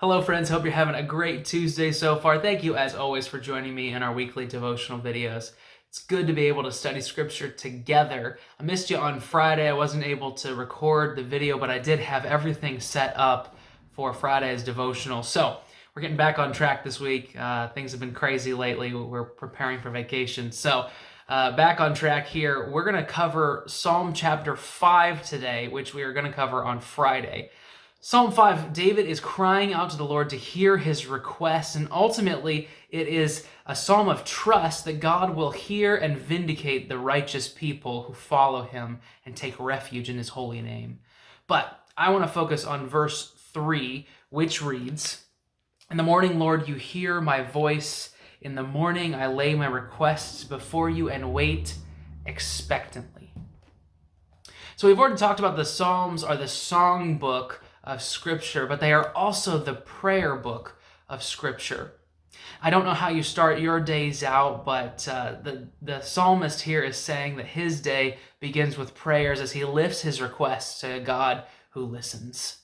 Hello friends, hope you're having a great Tuesday so far. Thank you as always for joining me in our weekly devotional videos. It's good to be able to study scripture together. I missed you on Friday. I wasn't able to record the video, but I did have everything set up for Friday's devotional. So we're getting back on track this week. Things have been crazy lately. We're preparing for vacation. So back on track here. We're going to cover Psalm chapter 5 today, which we are going to cover on Friday. Psalm 5, David is crying out to the Lord to hear his requests, and ultimately it is a psalm of trust that God will hear and vindicate the righteous people who follow him and take refuge in his holy name. But I want to focus on verse 3, which reads, "In the morning, Lord, you hear my voice. In the morning I lay my requests before you and wait expectantly." So we've already talked about the Psalms are the song book of Scripture, but they are also the prayer book of Scripture. I don't know how you start your days out, but the psalmist here is saying that his day begins with prayers as he lifts his requests to a God who listens.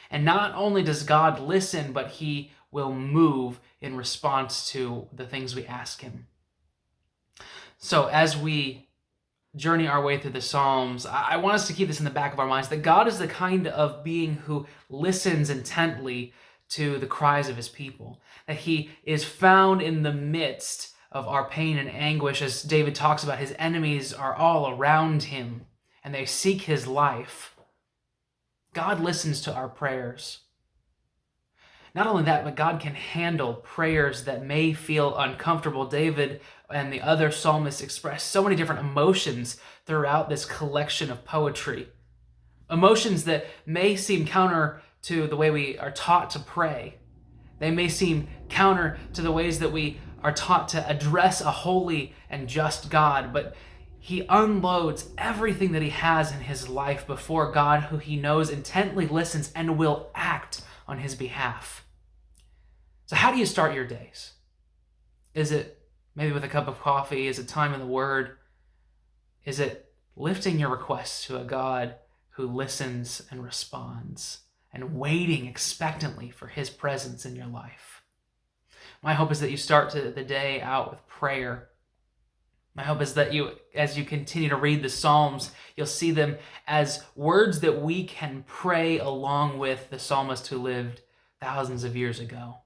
And not only does God listen, but he will move in response to the things we ask him. So as we journey our way through the Psalms, I want us to keep this in the back of our minds, that God is the kind of being who listens intently to the cries of his people, that he is found in the midst of our pain and anguish. As David talks about, his enemies are all around him and they seek his life. God listens to our prayers. Not only that, but God can handle prayers that may feel uncomfortable. David and the other psalmists express so many different emotions throughout this collection of poetry. Emotions that may seem counter to the way we are taught to pray. They may seem counter to the ways that we are taught to address a holy and just God, but he unloads everything that he has in his life before God, who he knows intently listens and will act on his behalf. So how do you start your days? Is it maybe with a cup of coffee? Is it time in the Word? Is it lifting your requests to a God who listens and responds and waiting expectantly for his presence in your life? My hope is that you start the day out with prayer. My hope is that you, as you continue to read the Psalms, you'll see them as words that we can pray along with the psalmist who lived thousands of years ago.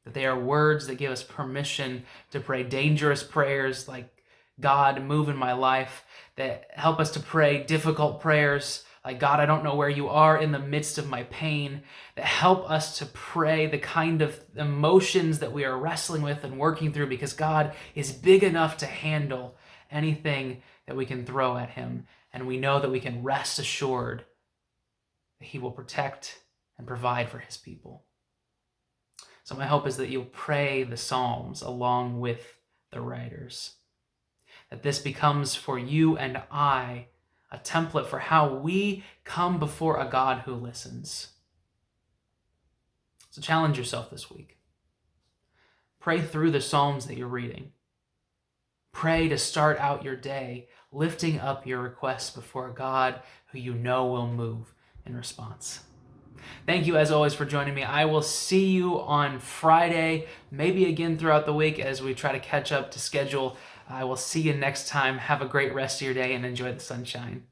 That they are words that give us permission to pray dangerous prayers like, "God, move in my life," that help us to pray difficult prayers like, "God, I don't know where you are in the midst of my pain," that help us to pray the kind of emotions that we are wrestling with and working through, because God is big enough to handle anything that we can throw at him, and we know that we can rest assured that he will protect and provide for his people. So my hope is that you'll pray the Psalms along with the writers, that this becomes for you and I a template for how we come before a God who listens. So challenge yourself this week. Pray through the Psalms that you're reading. Pray to start out your day lifting up your requests before a God who you know will move in response. Thank you as always for joining me. I will see you on Friday, maybe again throughout the week as we try to catch up to schedule. I will see you next time. Have a great rest of your day and enjoy the sunshine.